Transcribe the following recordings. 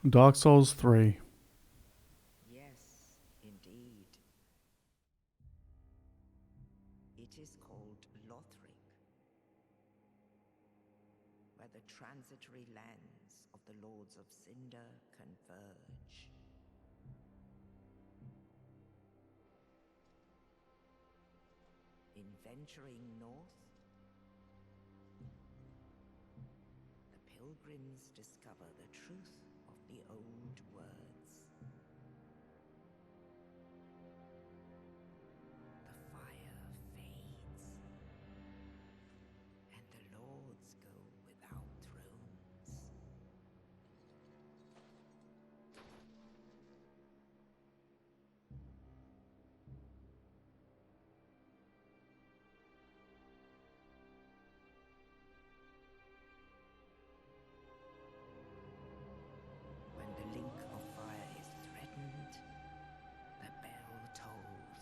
Dark Souls 3. Yes, indeed. It is called Lothric, where the transitory lands of the Lords of Cinder converge. In venturing north, the pilgrims discover the truth of the old words. The fire fades, and the lords go without thrones. When the link of fire is threatened, the bell tolls,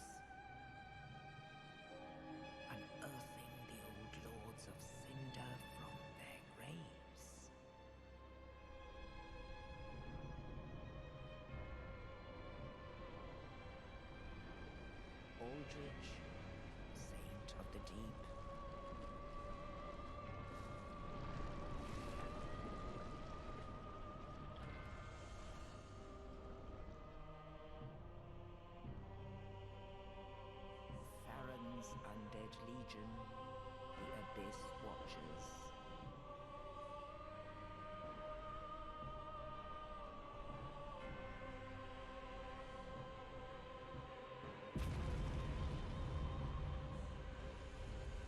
unearthing the old lords of Cinder from their graves. Aldrich, saint of the deep, Farron's undead legion, the Abyss Watchers.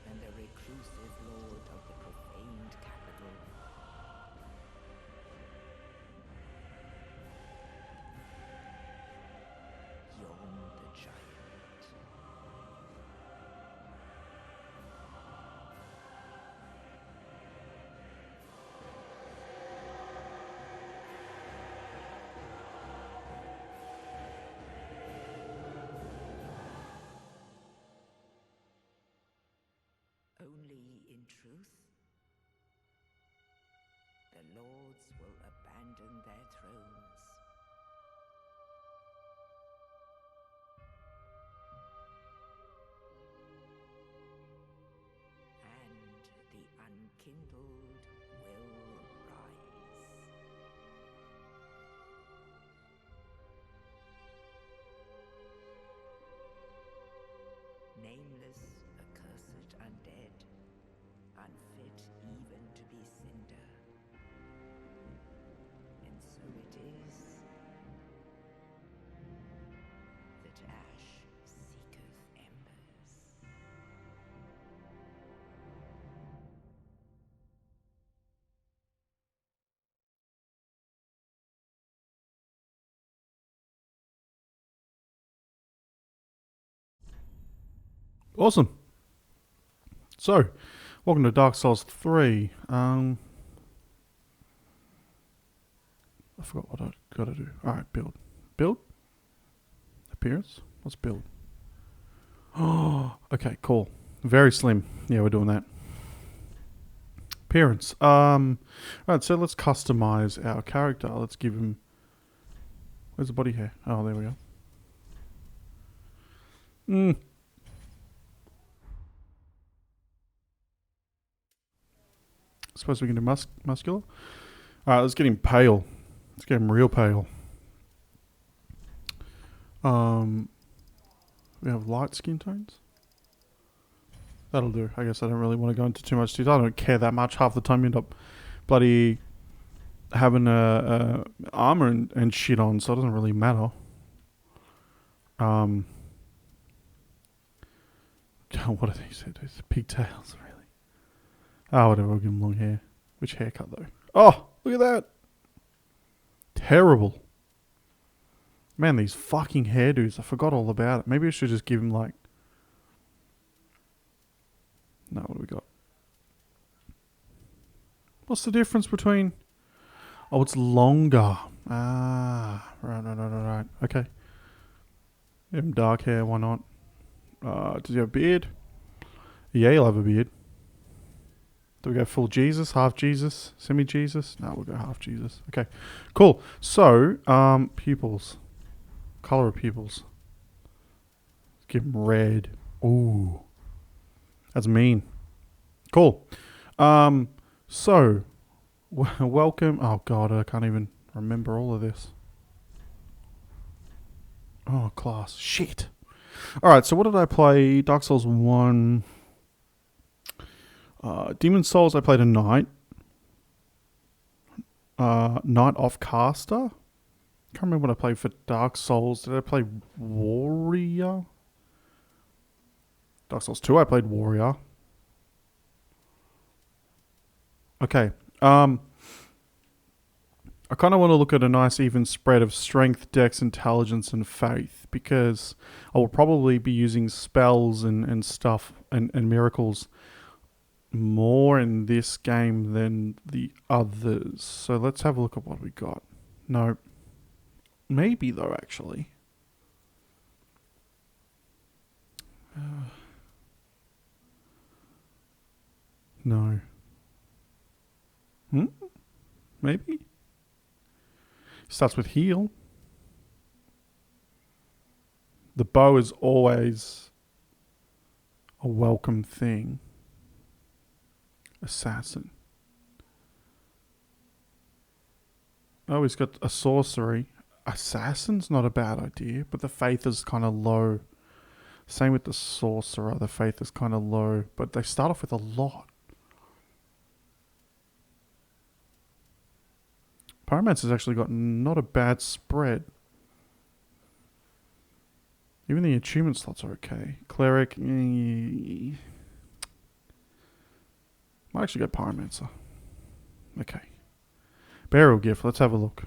And the reclusive lord of the profaned capital. Yon the Giant. Only in truth, the lords will abandon their thrones. And the unkindled will rise. Nameless, accursed undead, unfit even to be cinder. And so it is that ash seeketh embers. Awesome. So, welcome to Dark Souls 3. I forgot what I gotta do. Alright, build. Build? Appearance? What's build? Oh, okay, cool. Very slim. Yeah, we're doing that. Appearance. Alright, so let's customize our character. Let's give him... Where's the body hair? Oh, there we go. Suppose we can do muscular? Alright, let's get him pale. Let's get him real pale. We have light skin tones. That'll do. I guess I don't really want to go into too much detail. I don't care that much. Half the time you end up bloody having armor and shit on, so it doesn't really matter. What are these? These pigtails, really? Oh, whatever. We'll give him long hair. Which haircut though? Oh, look at that! Terrible. Man, these fucking hairdos. I forgot all about it. Maybe I should just give him like... No, what do we got? What's the difference between... Oh, it's longer. Ah, right. Okay. Give him dark hair, why not? Does he have a beard? Yeah, he'll have a beard. Do we go full Jesus, half Jesus, semi-Jesus? No, we'll go half Jesus. Okay, cool. So, pupils. Color of pupils. Give them red. Ooh. That's mean. Cool. So, welcome. Oh, God, I can't even remember all of this. Oh, class. Shit. Alright, so what did I play? Dark Souls 1. Demon Souls, I played a knight. Knight of Caster. Can't remember what I played for Dark Souls. Did I play Warrior? Dark Souls 2, I played Warrior. Okay. I kind of want to look at a nice even spread of strength, dex, intelligence, and faith, because I will probably be using spells and stuff and miracles more in this game than the others. So let's have a look at what we got. No. Maybe though, actually. No. Maybe? Starts with heal. The bow is always a welcome thing. Assassin. Oh, he's got a sorcery. Assassin's not a bad idea, but the faith is kind of low. Same with the sorcerer. The faith is kind of low, but they start off with a lot. Pyromancer's actually got not a bad spread. Even the achievement slots are okay. Cleric. Might actually go Pyromancer. Okay. Burial Gift. Let's have a look.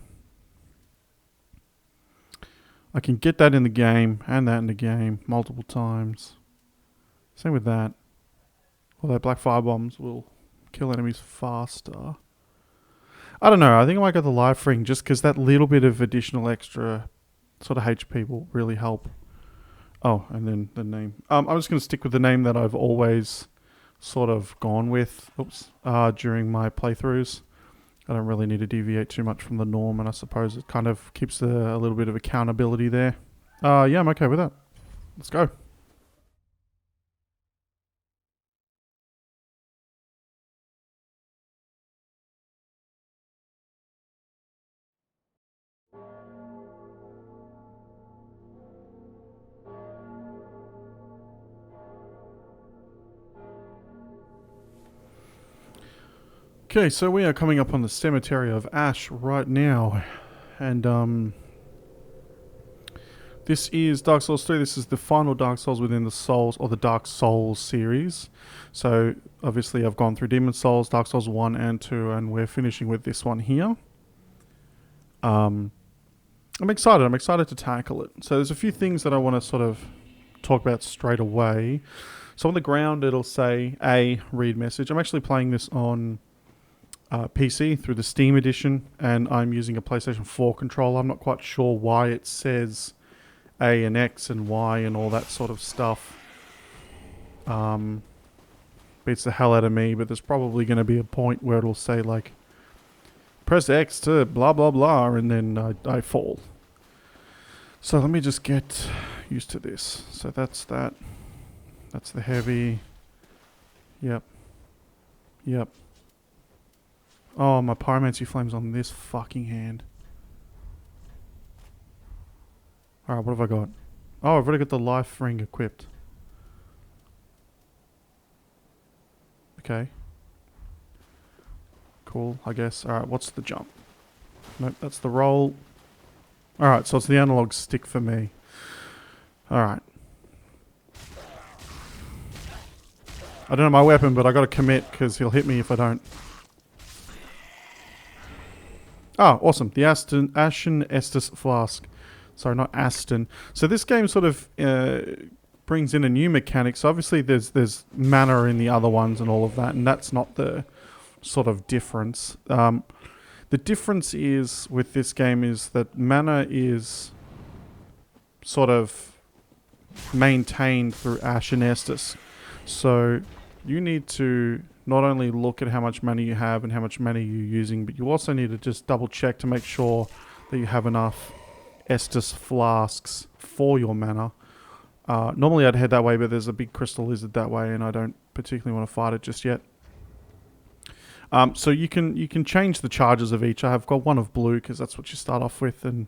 I can get that in the game and that in the game multiple times. Same with that. Although black fire bombs will kill enemies faster. I don't know. I think I might go the life ring just because that little bit of additional extra sort of HP will really help. Oh, and then the name. I'm just going to stick with the name that I've always sort of gone with during my playthroughs. I don't really need to deviate too much from the norm, and I suppose it kind of keeps a little bit of accountability there. Yeah, I'm okay with that. Let's go. Okay, so we are coming up on the Cemetery of Ash right now, and this is Dark Souls 3. This is the final Dark Souls within the Souls, or the Dark Souls series. So, obviously I've gone through Demon Souls, Dark Souls 1 and 2, and we're finishing with this one here. I'm excited. I'm excited to tackle it. So there's a few things that I want to sort of talk about straight away. So on the ground it'll say, A, read message. I'm actually playing this on PC through the Steam edition, and I'm using a PlayStation 4 controller. I'm not quite sure why it says A and X and Y and all that sort of stuff. Beats the hell out of me, but there's probably going to be a point where it'll say like, press X to blah blah blah, and then I fall. So let me just get used to this. So that's that. That's the heavy. Yep. Yep. Oh, my pyromancy flame's on this fucking hand. Alright, what have I got? Oh, I've already got the life ring equipped. Okay. Cool, I guess. Alright, what's the jump? Nope, that's the roll. Alright, so it's the analog stick for me. Alright. I don't know my weapon, but I gotta commit because he'll hit me if I don't. Oh, awesome. The Ashen Estus Flask. Sorry, not Aston. So this game sort of brings in a new mechanic. So obviously there's mana in the other ones and all of that, and that's not the sort of difference. The difference is with this game is that mana is sort of maintained through Ashen Estus. So you need to not only look at how much money you have and how much money you're using, but you also need to just double check to make sure that you have enough Estus flasks for your mana. Normally I'd head that way, but there's a big crystal lizard that way, and I don't particularly want to fight it just yet. So you can change the charges of each. I've got 1 of blue because that's what you start off with, and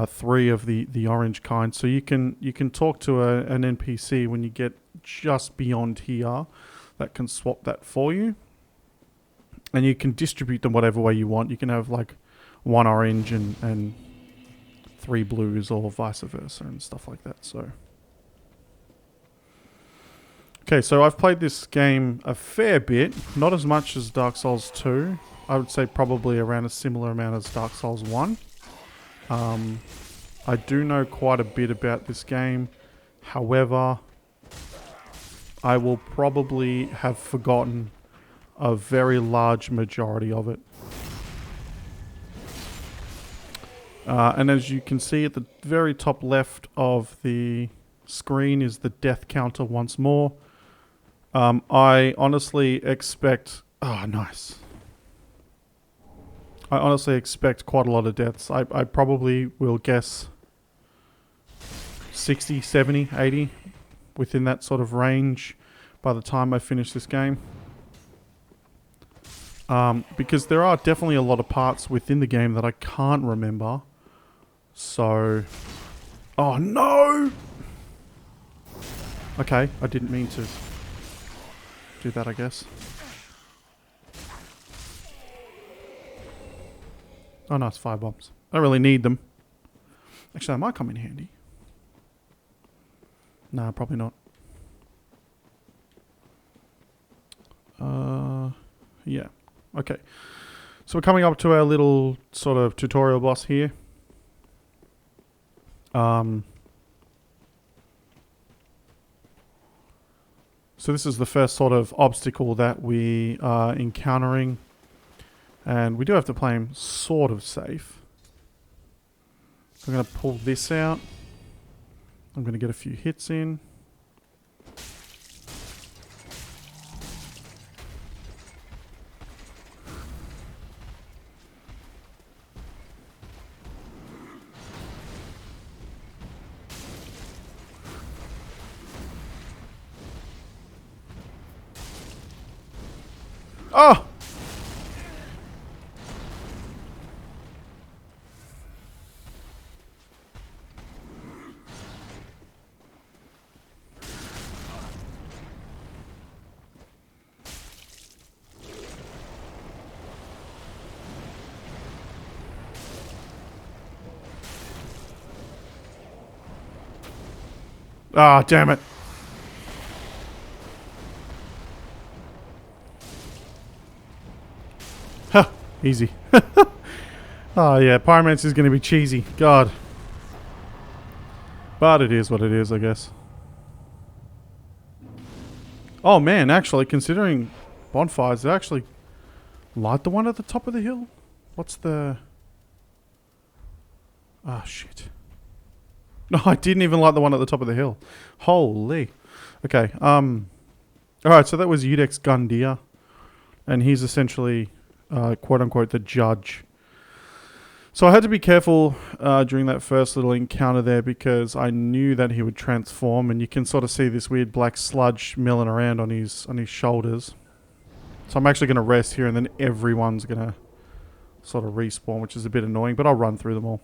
3 of the orange kind. So you can talk to an NPC when you get just beyond here that can swap that for you, and you can distribute them whatever way you want. You can have like 1 orange and 3 blues, or vice versa, and stuff like that. So okay, so I've played this game a fair bit, not as much as Dark Souls 2. I would say probably around a similar amount as Dark Souls 1. I do know quite a bit about this game. However, I will probably have forgotten a very large majority of it. And as you can see at the very top left of the screen is the death counter once more. I honestly expect... Oh, nice. I honestly expect quite a lot of deaths. I probably will guess 60, 70, 80 within that sort of range by the time I finish this game. Because there are definitely a lot of parts within the game that I can't remember. So... Oh, no! Okay, I didn't mean to do that, I guess. Oh, nice, fire bombs. I don't really need them. Actually, that might come in handy. Nah, probably not. Yeah. Okay. So we're coming up to our little sort of tutorial boss here. So this is the first sort of obstacle that we are encountering. And we do have to play him sort of safe. So I'm going to pull this out. I'm going to get a few hits in. Oh! Ah, damn it. Huh, easy. Oh yeah, Pyromancer is going to be cheesy. God. But it is what it is, I guess. Oh man, actually, considering bonfires, they actually light the one at the top of the hill? What's the... Ah, shit. No, I didn't even light the one at the top of the hill. Holy. Okay, alright, so that was Iudex Gundyr. And he's essentially, quote-unquote, the judge. So I had to be careful during that first little encounter there because I knew that he would transform, and you can sort of see this weird black sludge milling around on his shoulders. So I'm actually going to rest here, and then everyone's going to sort of respawn, which is a bit annoying, but I'll run through them all.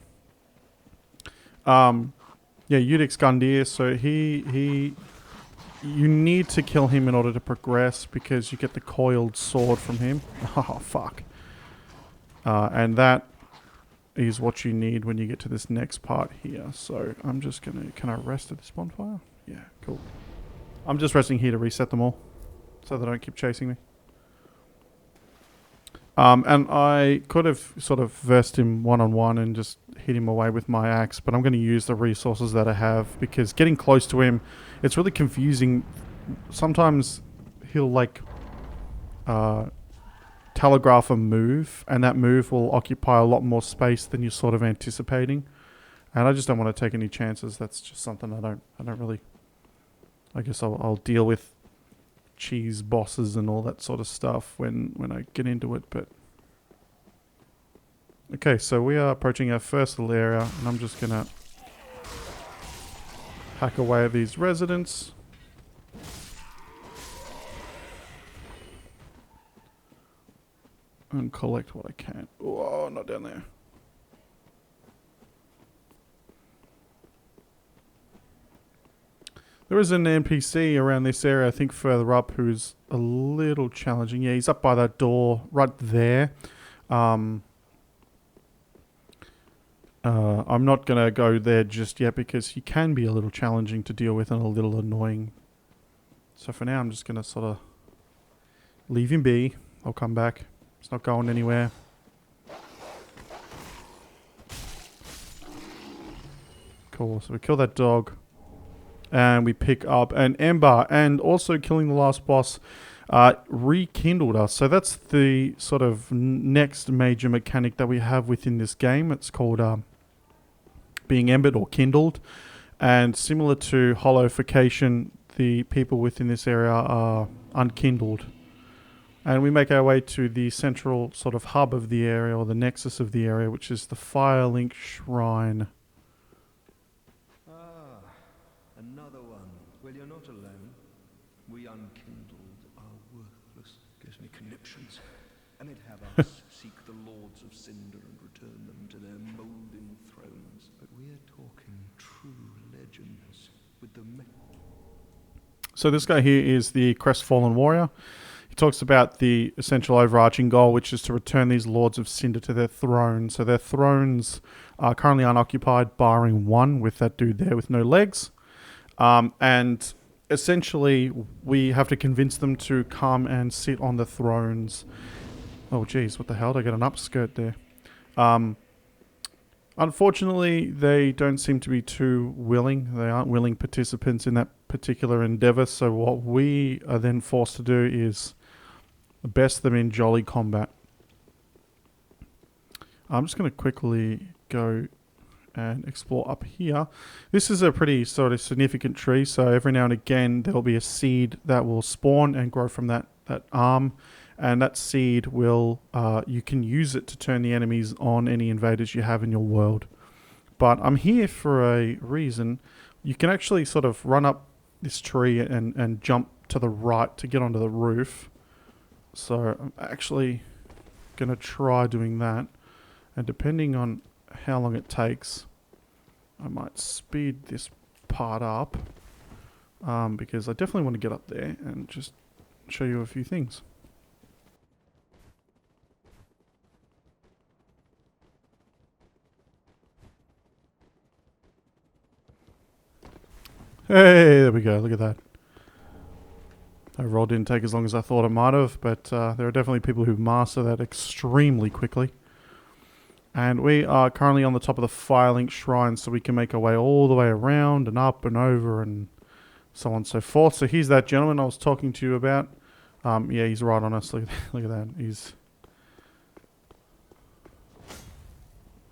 Yeah, Iudex Gundyr, so you need to kill him in order to progress because you get the coiled sword from him. Oh, fuck. And that is what you need when you get to this next part here. So I'm just going to... Can I rest at this bonfire? Yeah, cool. I'm just resting here to reset them all so they don't keep chasing me. And I could have sort of versed him one-on-one and just hit him away with my axe, but I'm going to use the resources that I have because getting close to him, it's really confusing. Sometimes he'll like telegraph a move, and that move will occupy a lot more space than you're sort of anticipating. And I just don't want to take any chances. That's just something I don't really... I guess I'll deal with cheese bosses and all that sort of stuff when I get into it. But okay, so we are approaching our first little area, and I'm just gonna hack away at these residents. And collect what I can. Whoa, not down there. There is an NPC around this area, I think further up, who's a little challenging. Yeah, he's up by that door right there. I'm not going to go there just yet because he can be a little challenging to deal with and a little annoying. So for now, I'm just going to sort of leave him be. I'll come back. It's not going anywhere. Cool, so we kill that dog. And we pick up an ember. And also killing the last boss rekindled us. So that's the sort of next major mechanic that we have within this game. It's called being embered or kindled. And similar to hollowification, the people within this area are unkindled. And we make our way to the central sort of hub of the area, or the nexus of the area, which is the Firelink Shrine. Ah, another one. Well, you're not alone. We unkindled are worthless. Gives me conniptions. And they'd have us seek the lords of cinder and return them to their moulding thrones. But we're talking true legends with the So this guy here is the crestfallen warrior. He talks about the essential overarching goal, which is to return these Lords of Cinder to their thrones. So their thrones are currently unoccupied, barring one with that dude there with no legs. And essentially, we have to convince them to come and sit on the thrones. Oh, geez, what the hell? Did I get an upskirt there? Unfortunately, they don't seem to be too willing. They aren't willing participants in that particular endeavor. So what we are then forced to do is best them in jolly combat. I'm just going to quickly go and explore up here. This is a pretty sort of significant tree. So every now and again, there'll be a seed that will spawn and grow from that arm. And that seed will, you can use it to turn the enemies on any invaders you have in your world. But I'm here for a reason. You can actually sort of run up this tree and jump to the right to get onto the roof. So I'm actually going to try doing that. And depending on how long it takes, I might speed this part up. Because I definitely want to get up there and just show you a few things. Hey, there we go. Look at that. Overall didn't take as long as I thought it might have, but there are definitely people who master that extremely quickly. And we are currently on the top of the Firelink Shrine, so we can make our way all the way around and up and over and so on and so forth. So here's that gentleman I was talking to you about. Yeah, he's right on us. Look at that. He's...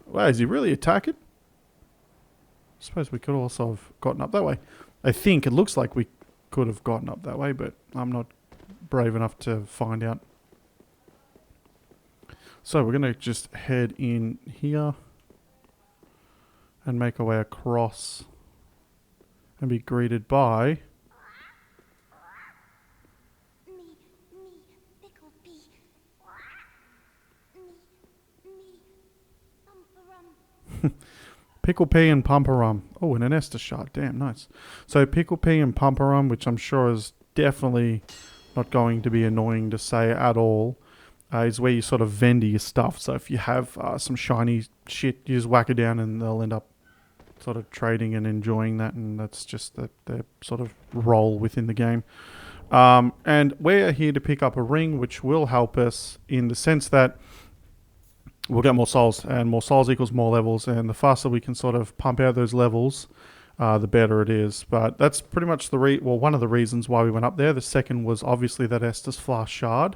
Wow, is he really attacking? I suppose we could also have gotten up that way. I think it looks like we could have gotten up that way, but I'm not brave enough to find out. So we're going to just head in here and make our way across and be greeted by... Pickle Pea and Pumperum. Oh, and an Estus shard. Damn, nice. So Pickle Pea and Pumperum, which I'm sure is definitely not going to be annoying to say at all, is where you sort of vendor your stuff. So if you have some shiny shit, you just whack it down and they'll end up sort of trading and enjoying that. And that's just their sort of role within the game. And we're here to pick up a ring, which will help us in the sense that we'll get more souls, and more souls equals more levels, and the faster we can sort of pump out those levels, the better it is. But that's pretty much one of the reasons why we went up there. The second was obviously that Estus Flask shard.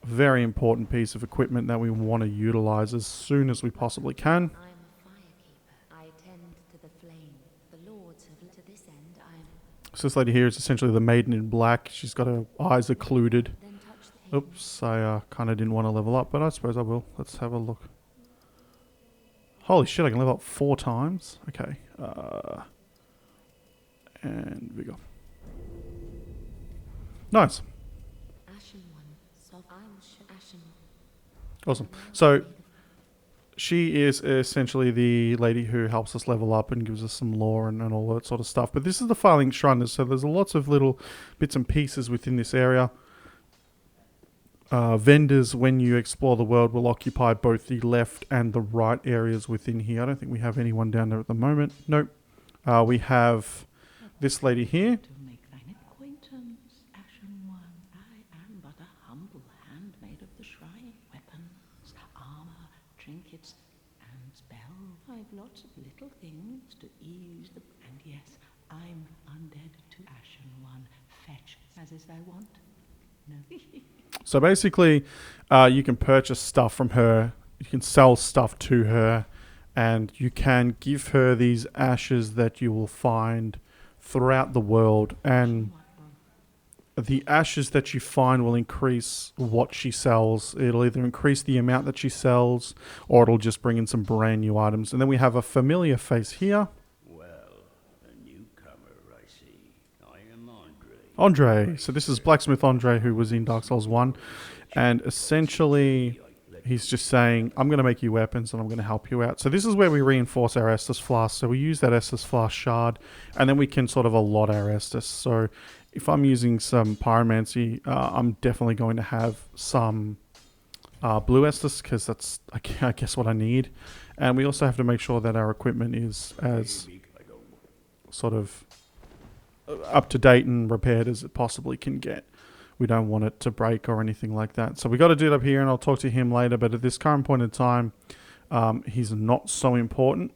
Very important piece of equipment that we want to utilize as soon as we possibly can. I'm a firekeeper. I tend to the flame. The lords have to this end. So this lady here is essentially the maiden in black. She's got her eyes occluded. Then touch the hair. Oops, I kind of didn't want to level up, but I suppose I will. Let's have a look. Holy shit, I can level up 4 times. Okay. And we go. Nice. Ashen one. Soft. Ashen. Awesome. So she is essentially the lady who helps us level up and gives us some lore and all that sort of stuff. But this is the Firelink Shrine, so there's lots of little bits and pieces within this area. Vendors, when you explore the world, will occupy both the left and the right areas within here. I don't think we have anyone down there at the moment. Nope. We have this lady here. To make thine acquaintance, Ashen One. I am but a humble handmaid of the shrine. Weapons, armor, trinkets, and spells. I've lots of little things to ease the... And yes, I'm undead to Ashen One. Fetch as is thy want. No. So basically, you can purchase stuff from her. You can sell stuff to her. And you can give her these ashes that you will find throughout the world. And the ashes that you find will increase what she sells. It'll either increase the amount that she sells, or it'll just bring in some brand new items. And then we have a familiar face here. Well, a newcomer, I see. I am Andre. Andre. So this is Blacksmith Andre, who was in Dark Souls 1. And essentially, he's just saying, I'm going to make you weapons and I'm going to help you out. So this is where we reinforce our Estus Flask. So we use that Estus Flask shard, and then we can sort of allot our Estus. So if I'm using some Pyromancy, I'm definitely going to have some blue Estus, because that's, I guess, what I need. And we also have to make sure that our equipment is as sort of up to date and repaired as it possibly can get. We don't want it to break or anything like that. So we got to do it up here, and I'll talk to him later. But at this current point in time, he's not so important.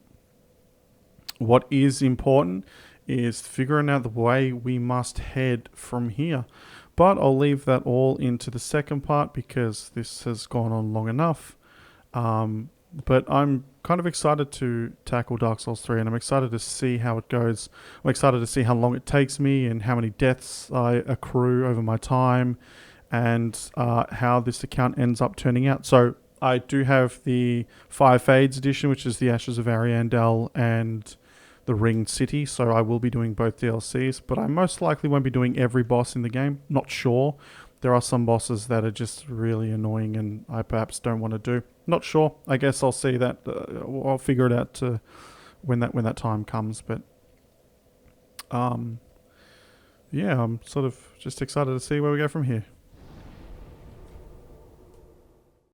What is important is figuring out the way we must head from here. But I'll leave that all into the second part, because this has gone on long enough. But I'm kind of excited to tackle Dark Souls 3, and I'm excited to see how it goes. I'm excited to see how long it takes me and how many deaths I accrue over my time, and how this account ends up turning out. So I do have the Fire Fades edition, which is the Ashes of Ariandel and the Ringed City. So I will be doing both DLCs, but I most likely won't be doing every boss in the game. Not sure. There are some bosses that are just really annoying and I perhaps don't want to do. Not sure. I guess I'll see that. I'll figure it out when that time comes. But yeah, I'm sort of just excited to see where we go from here.